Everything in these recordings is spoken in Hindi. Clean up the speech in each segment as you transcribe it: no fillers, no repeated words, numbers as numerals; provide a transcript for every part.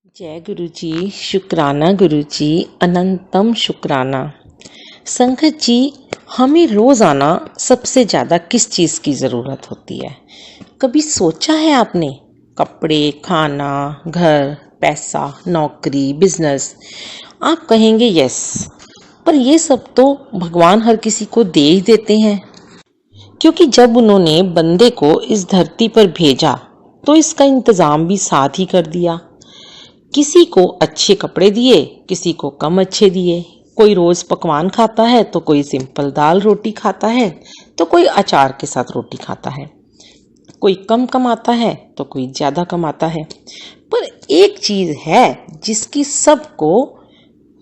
जय गुरु जी, शुक्राना गुरु जी, अनंतम शुक्राना। संगत जी, हमें रोजाना सबसे ज्यादा किस चीज की जरूरत होती है? कभी सोचा है आपने? कपड़े, खाना, घर, पैसा, नौकरी, बिजनेस। आप कहेंगे यस, पर ये सब तो भगवान हर किसी को दे ही देते हैं, क्योंकि जब उन्होंने बंदे को इस धरती पर भेजा तो इसका इंतजाम भी साथ ही कर दिया। किसी को अच्छे कपड़े दिए, किसी को कम अच्छे दिए। कोई रोज पकवान खाता है तो कोई सिंपल दाल रोटी खाता है, तो कोई अचार के साथ रोटी खाता है। कोई कम कमाता है तो कोई ज्यादा कमाता है। पर एक चीज है जिसकी सबको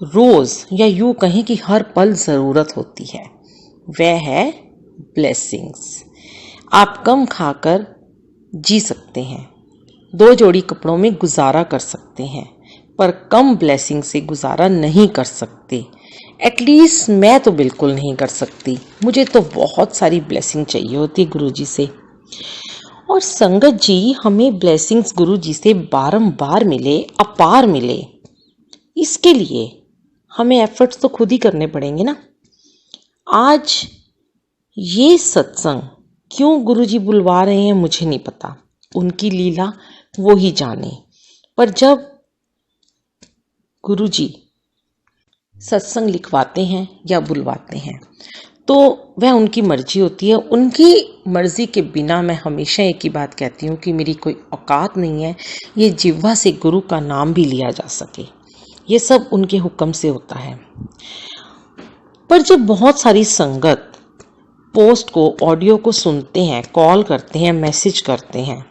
रोज या यूं कहें कि हर पल जरूरत होती है, वह है ब्लेसिंग्स। आप कम खाकर जी सकते हैं, 2 जोड़ी कपड़ों में गुजारा कर सकते हैं, पर कम ब्लेसिंग से गुजारा नहीं कर सकते। एटलीस्ट मैं तो बिल्कुल नहीं कर सकती। मुझे तो बहुत सारी ब्लेसिंग चाहिए होती गुरु जी से। और संगत जी, हमें ब्लेसिंग्स गुरु जी से बारंबार मिले, अपार मिले, इसके लिए हमें एफर्ट्स तो खुद ही करने पड़ेंगे ना। आज ये सत्संग क्यों गुरुजी बुलवा रहे हैं मुझे नहीं पता, उनकी लीला वो ही जाने। पर जब गुरुजी सत्संग लिखवाते हैं या बुलवाते हैं तो वह उनकी मर्जी होती है। उनकी मर्जी के बिना मैं हमेशा एक ही बात कहती हूँ कि मेरी कोई औकात नहीं है ये जिह्वा से गुरु का नाम भी लिया जा सके। ये सब उनके हुक्म से होता है। पर जब बहुत सारी संगत पोस्ट को, ऑडियो को सुनते हैं, कॉल करते हैं, मैसेज करते हैं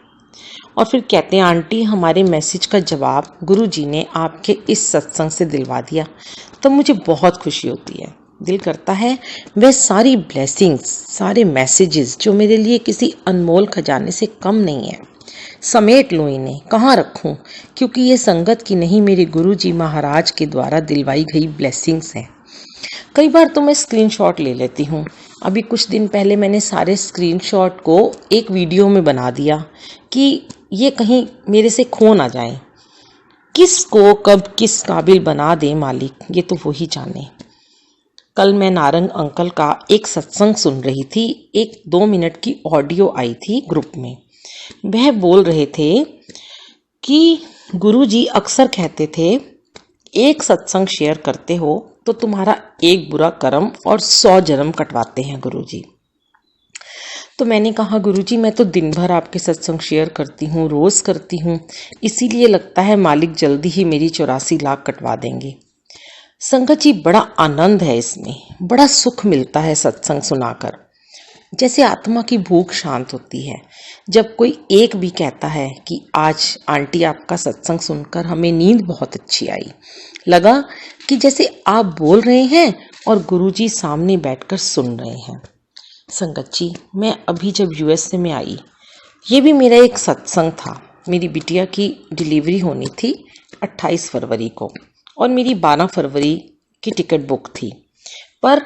और फिर कहते हैं आंटी हमारे मैसेज का जवाब गुरुजी ने आपके इस सत्संग से दिलवा दिया, तो मुझे बहुत खुशी होती है। दिल करता है वह सारी ब्लेसिंग्स, सारे मैसेजेस जो मेरे लिए किसी अनमोल खजाने से कम नहीं है, समेट लूं, इन्हें कहाँ रखूं, क्योंकि ये संगत की नहीं, मेरे गुरुजी महाराज के द्वारा दिलवाई गई ब्लेसिंग्स हैं। कई बार तो मैं स्क्रीनशॉट ले लेती हूँ। अभी कुछ दिन पहले मैंने सारे स्क्रीनशॉट को एक वीडियो में बना दिया कि ये कहीं मेरे से खो ना जाए। किसको कब किस काबिल बना दे मालिक, ये तो वही जाने। कल मैं नारंग अंकल का एक सत्संग सुन रही थी। एक 2 मिनट की ऑडियो आई थी ग्रुप में। वह बोल रहे थे कि गुरुजी अक्सर कहते थे एक सत्संग शेयर करते हो तो तुम्हारा एक बुरा कर्म और 100 जन्म कटवाते हैं गुरुजी। तो मैंने कहा गुरुजी मैं तो दिन भर आपके सत्संग शेयर करती हूँ, रोज करती हूँ, इसीलिए लगता है मालिक जल्दी ही मेरी 84 लाख कटवा देंगे। संगत जी, बड़ा आनंद है इसमें, बड़ा सुख मिलता है सत्संग सुनाकर। जैसे आत्मा की भूख शांत होती है जब कोई एक भी कहता है कि आज आंटी आपका सत्संग सुनकर हमें नींद बहुत अच्छी आई, लगा कि जैसे आप बोल रहे हैं और गुरुजी सामने बैठकर सुन रहे हैं। संगत जी, मैं अभी जब यूएसए में आई, ये भी मेरा एक सत्संग था। मेरी बिटिया की डिलीवरी होनी थी 28 फरवरी को और मेरी 12 फरवरी की टिकट बुक थी, पर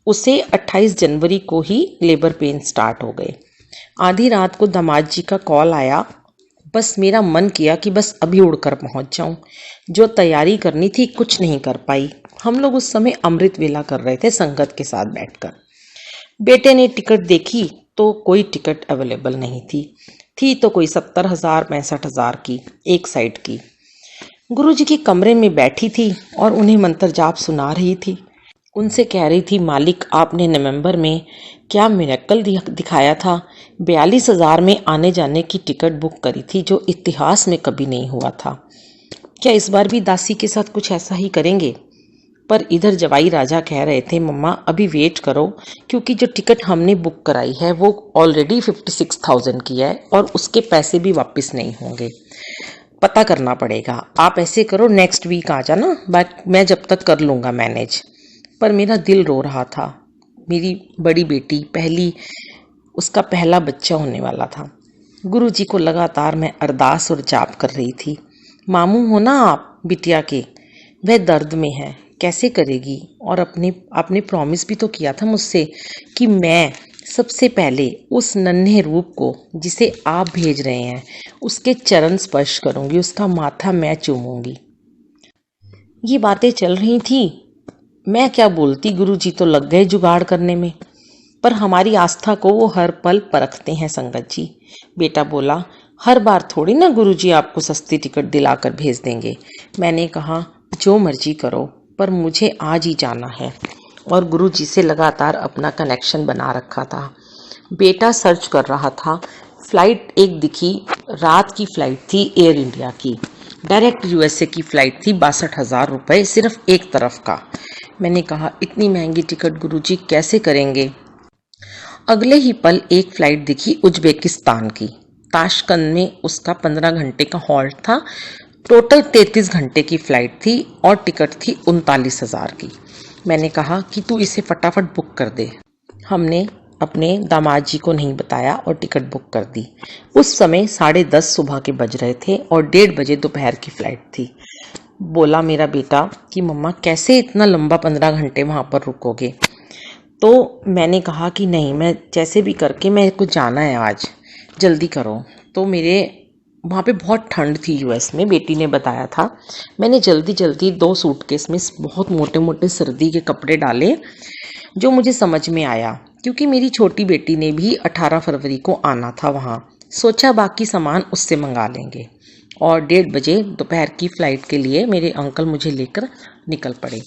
उसे 28 जनवरी को ही लेबर पेन स्टार्ट हो गए। आधी रात को दामाद जी का कॉल आया। बस मेरा मन किया कि बस अभी उड़कर पहुंच जाऊं। जो तैयारी करनी थी कुछ नहीं कर पाई। हम लोग उस समय अमृत वेला कर रहे थे संगत के साथ बैठकर। बेटे ने टिकट देखी तो कोई टिकट अवेलेबल नहीं थी तो कोई 70,000 65,000 की एक साइड की। गुरुजी के कमरे में बैठी थी और उन्हें मंत्र जाप सुना रही थी। उनसे कह रही थी मालिक आपने नवंबर में क्या मिरेकल दिखाया था, 42,000 में आने जाने की टिकट बुक करी थी जो इतिहास में कभी नहीं हुआ था। क्या इस बार भी दासी के साथ कुछ ऐसा ही करेंगे? पर इधर जवाई राजा कह रहे थे मम्मा अभी वेट करो, क्योंकि जो टिकट हमने बुक कराई है वो ऑलरेडी 56,000 की है और उसके पैसे भी वापस नहीं होंगे, पता करना पड़ेगा। आप ऐसे करो नेक्स्ट वीक आ जाना, मैं जब तक कर लूँगा मैनेज। पर मेरा दिल रो रहा था। मेरी बड़ी बेटी उसका पहला बच्चा होने वाला था। गुरुजी को लगातार मैं अरदास और जाप कर रही थी। मामू हो ना आप बिटिया के, वह दर्द में है, कैसे करेगी? और आपने प्रॉमिस भी तो किया था मुझसे कि मैं सबसे पहले उस नन्हे रूप को जिसे आप भेज रहे हैं उसके चरण स्पर्श करूंगी, उसका माथा मैं चूमूंगी। ये बातें चल रही थी, मैं क्या बोलती, गुरुजी तो लग गए जुगाड़ करने में। पर हमारी आस्था को वो हर पल परखते हैं संगत जी। बेटा बोला, हर बार थोड़ी ना गुरुजी आपको सस्ती टिकट दिलाकर भेज देंगे। मैंने कहा, जो मर्जी करो, पर मुझे आज ही जाना है। और गुरुजी से लगातार अपना कनेक्शन बना रखा था। बेटा सर्च कर रहा था। फ्लाइट एक दिखी, रात की फ्लाइट थी एयर इंडिया की, डायरेक्ट यूएसए की फ्लाइट थी। 62,000 रुपये सिर्फ एक तरफ का। मैंने कहा, इतनी महंगी टिकट गुरुजी कैसे करेंगे। अगले ही पल एक फ्लाइट दिखी उज्बेकिस्तान की। ताशकंद में उसका 15 घंटे का हॉल्ट था। टोटल 33 घंटे की फ्लाइट थी और टिकट थी 39,000 की। मैंने कहा कि तू इसे फटाफट बुक कर दे। हमने अपने दामाद जी को नहीं बताया और टिकट बुक कर दी। उस समय 10:30 सुबह के बज रहे थे और 1:30 बजे दोपहर की फ्लाइट थी। बोला मेरा बेटा कि मम्मा कैसे इतना लंबा 15 घंटे वहाँ पर रुकोगे। तो मैंने कहा कि नहीं, मैं जैसे भी करके मेरे को जाना है आज, जल्दी करो। तो मेरे वहाँ पे बहुत ठंड थी यूएस में, बेटी ने बताया था। मैंने जल्दी जल्दी 2 सूटकेस में बहुत मोटे मोटे सर्दी के कपड़े डाले, जो मुझे समझ में आया, क्योंकि मेरी छोटी बेटी ने भी 18 फरवरी को आना था वहाँ। सोचा बाकी सामान उससे मंगा लेंगे। और 1:30 बजे दोपहर की फ़्लाइट के लिए मेरे अंकल मुझे लेकर निकल पड़े।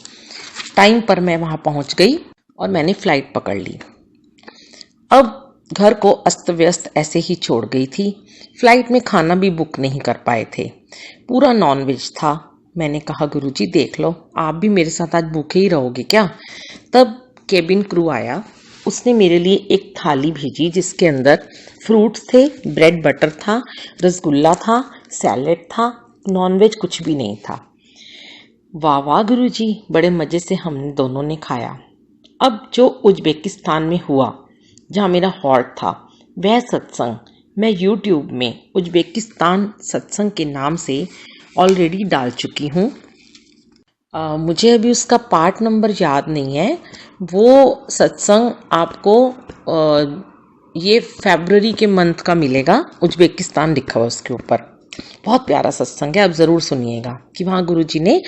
टाइम पर मैं वहाँ पहुँच गई और मैंने फ़्लाइट पकड़ ली। अब घर को अस्त व्यस्त ऐसे ही छोड़ गई थी। फ़्लाइट में खाना भी बुक नहीं कर पाए थे, पूरा नॉनवेज था। मैंने कहा, गुरुजी देख लो, आप भी मेरे साथ आज भूखे ही रहोगे क्या। तब केबिन क्रू आया। उसने मेरे लिए एक थाली भेजी जिसके अंदर फ्रूट्स थे, ब्रेड बटर था, रसगुल्ला था, सैलेड था, नॉनवेज कुछ भी नहीं था। वाह वाह गुरुजी, बड़े मज़े से हम दोनों ने खाया। अब जो उज्बेकिस्तान में हुआ, जहाँ मेरा हॉल्ट था, वह सत्संग मैं YouTube में उज्बेकिस्तान सत्संग के नाम से ऑलरेडी डाल चुकी हूँ। मुझे अभी उसका पार्ट नंबर याद नहीं है। वो सत्संग आपको ये फरवरी के मंथ का मिलेगा, उज्बेकिस्तान लिखा हुआ उसके ऊपर। बहुत प्यारा सत्संग है, आप ज़रूर सुनिएगा कि वहाँ गुरुजी ने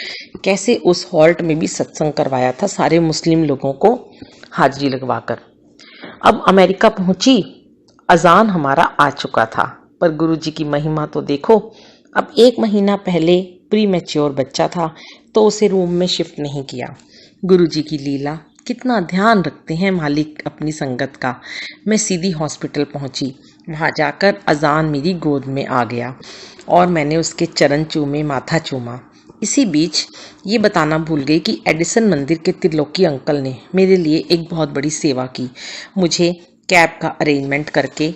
कैसे उस हॉल्ट में भी सत्संग करवाया था सारे मुस्लिम लोगों को हाजिरी लगवाकर। अब अमेरिका पहुंची, अजान हमारा आ चुका था, पर गुरुजी की महिमा तो देखो। अब 1 महीना पहले प्री मैच्योर बच्चा था तो उसे रूम में शिफ्ट नहीं किया। गुरुजी की लीला, कितना ध्यान रखते हैं मालिक अपनी संगत का। मैं सीधी हॉस्पिटल पहुंची। वहां जाकर अजान मेरी गोद में आ गया और मैंने उसके चरण चूमे, माथा चूमा। इसी बीच ये बताना भूल गई कि एडिसन मंदिर के त्रिलोकी अंकल ने मेरे लिए एक बहुत बड़ी सेवा की। मुझे कैब का अरेंजमेंट करके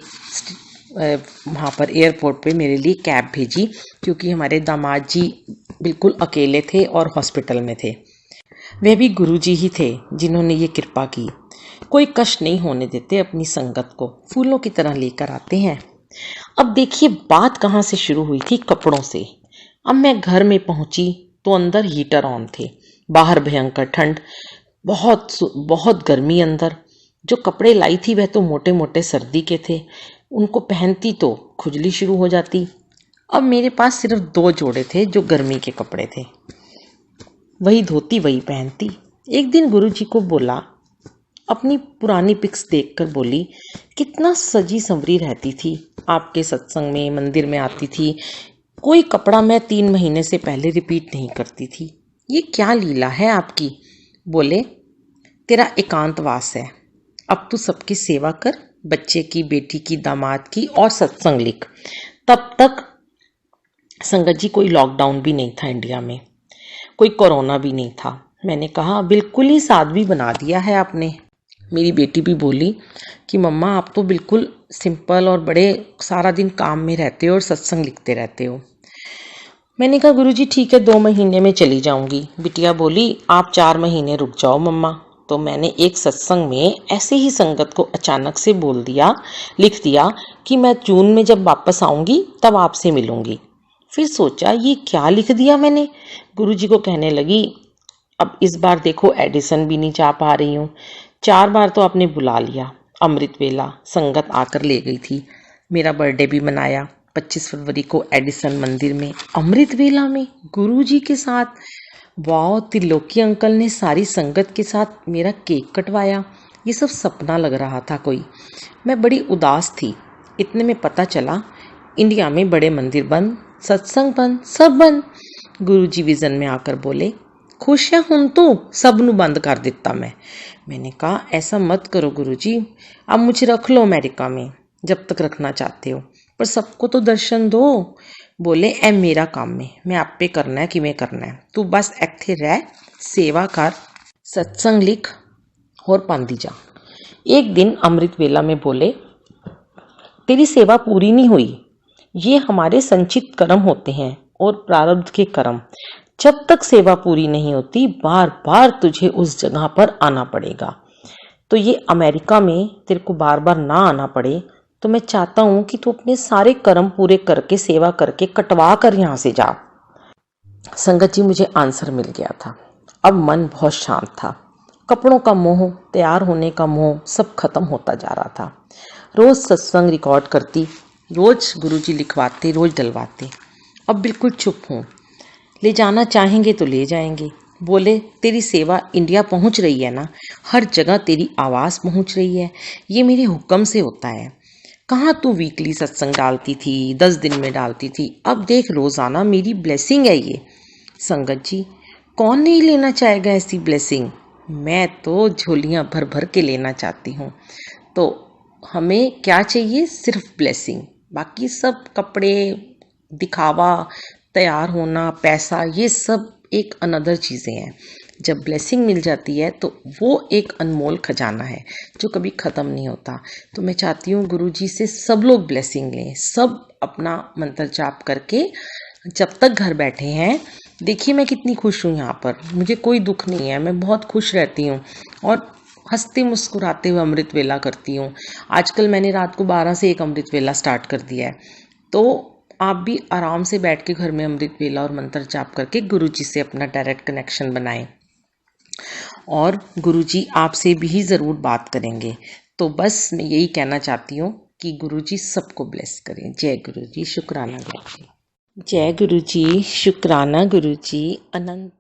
वहाँ पर एयरपोर्ट पे मेरे लिए कैब भेजी, क्योंकि हमारे दामाद जी बिल्कुल अकेले थे और हॉस्पिटल में थे। वे भी गुरुजी ही थे जिन्होंने ये कृपा की। कोई कष्ट नहीं होने देते, अपनी संगत को फूलों की तरह लेकर आते हैं। अब देखिए बात कहाँ से शुरू हुई थी, कपड़ों से। अब मैं घर में पहुंची तो अंदर हीटर ऑन थे, बाहर भयंकर ठंड, बहुत गर्मी अंदर। जो कपड़े लाई थी वह तो मोटे मोटे सर्दी के थे, उनको पहनती तो खुजली शुरू हो जाती। अब मेरे पास सिर्फ 2 जोड़े थे जो गर्मी के कपड़े थे, वही धोती वही पहनती। एक दिन गुरुजी को बोला, अपनी पुरानी पिक्स देखकर बोली, कितना सजी संवरी रहती थी, आपके सत्संग में, मंदिर में आती थी, कोई कपड़ा मैं 3 महीने से पहले रिपीट नहीं करती थी। ये क्या लीला है आपकी। बोले, तेरा एकांतवास है, अब तू सबकी सेवा कर, बच्चे की, बेटी की, दामाद की, और सत्संग लिख। तब तक संगत जी कोई लॉकडाउन भी नहीं था इंडिया में, कोई कोरोना भी नहीं था। मैंने कहा, बिल्कुल ही साध्वी बना दिया है आपने। मेरी बेटी भी बोली कि मम्मा आप तो बिल्कुल सिंपल और बड़े सारा दिन काम में रहते हो और सत्संग लिखते रहते हो। मैंने कहा, गुरुजी ठीक है, 2 महीने में चली जाऊंगी। बिटिया बोली, आप 4 महीने रुक जाओ मम्मा। तो मैंने एक सत्संग में ऐसे ही संगत को अचानक से लिख दिया कि मैं जून में जब वापस आऊंगी तब आपसे मिलूंगी। फिर सोचा ये क्या लिख दिया मैंने। गुरुजी को कहने लगी, अब इस बार देखो एडिसन भी नहीं जा पा रही हूँ, 4 बार तो आपने बुला लिया, अमृत वेला संगत आकर ले गई थी। मेरा बर्थडे भी मनाया 25 फरवरी को एडिसन मंदिर में, अमृत वेला में गुरुजी के साथ। वाह, त्रिलोकी अंकल ने सारी संगत के साथ मेरा केक कटवाया। ये सब सपना लग रहा था कोई। मैं बड़ी उदास थी। इतने में पता चला इंडिया में बड़े मंदिर बंद, सत्संग बंद, सब बंद। गुरुजी विजन में आकर बोले, खुश है हुन तो सब नु बंद कर दिता मैंने कहा ऐसा मत करो गुरुजी, अब मुझे रख लो अमेरिका में जब तक रखना चाहते हो, पर सबको तो दर्शन दो। बोले ए मेरा काम है, मैं आपे करना है किमें करना है, तू बस इत्थे रह, सेवा कर, सत्संग लिख और पांदी जा। एक दिन अमृत वेला में बोले, तेरी सेवा पूरी नहीं हुई, ये हमारे संचित कर्म होते हैं और प्रारब्ध के कर्म। जब तक सेवा पूरी नहीं होती बार बार तुझे उस जगह पर आना पड़ेगा। तो ये अमेरिका में तेरे को बार बार ना आना पड़े, तो मैं चाहता हूं कि तू अपने सारे कर्म पूरे करके सेवा करके कटवा कर यहाँ से जा। संगत जी, मुझे आंसर मिल गया था। अब मन बहुत शांत था। कपड़ों का मोह, तैयार होने का मोह सब खत्म होता जा रहा था। रोज सत्संग रिकॉर्ड करती, रोज गुरुजी लिखवाते, रोज डलवाते। अब बिल्कुल चुप हूँ। ले जाना चाहेंगे तो ले जाएंगे। बोले, तेरी सेवा इंडिया पहुँच रही है ना, हर जगह तेरी आवाज़ पहुँच रही है, ये मेरे हुक्म से होता है। कहाँ तू वीकली सत्संग डालती थी, 10 दिन में डालती थी, अब देख रोज़ाना, मेरी ब्लेसिंग है ये। संगत जी, कौन नहीं लेना चाहेगा ऐसी ब्लेसिंग? मैं तो झोलियाँ भर भर के लेना चाहती हूँ। तो हमें क्या चाहिए? सिर्फ ब्लेसिंग। बाकी सब कपड़े, दिखावा, तैयार होना, पैसा, ये सब एक अनदर चीज़ें हैं। जब ब्लेसिंग मिल जाती है तो वो एक अनमोल खजाना है जो कभी ख़त्म नहीं होता। तो मैं चाहती हूँ गुरुजी से सब लोग ब्लेसिंग लें, सब अपना मंत्र जाप करके जब तक घर बैठे हैं। देखिए मैं कितनी खुश हूँ यहाँ पर, मुझे कोई दुख नहीं है, मैं बहुत खुश रहती हूँ और हंसते मुस्कुराते हुए अमृत वेला करती हूँ। आजकल मैंने रात को 12 से एक अमृत वेला स्टार्ट कर दिया है। तो आप भी आराम से बैठ के घर में अमृत वेला और मंत्र जाप करके गुरुजी से अपना डायरेक्ट कनेक्शन बनाएं। और गुरुजी आपसे भी ज़रूर बात करेंगे। तो बस मैं यही कहना चाहती हूँ कि गुरुजी सबको ब्लेस करें। जय गुरुजी, शुक्राना गुरुजी। जय गुरुजी, शुक्राना गुरुजी, अनंत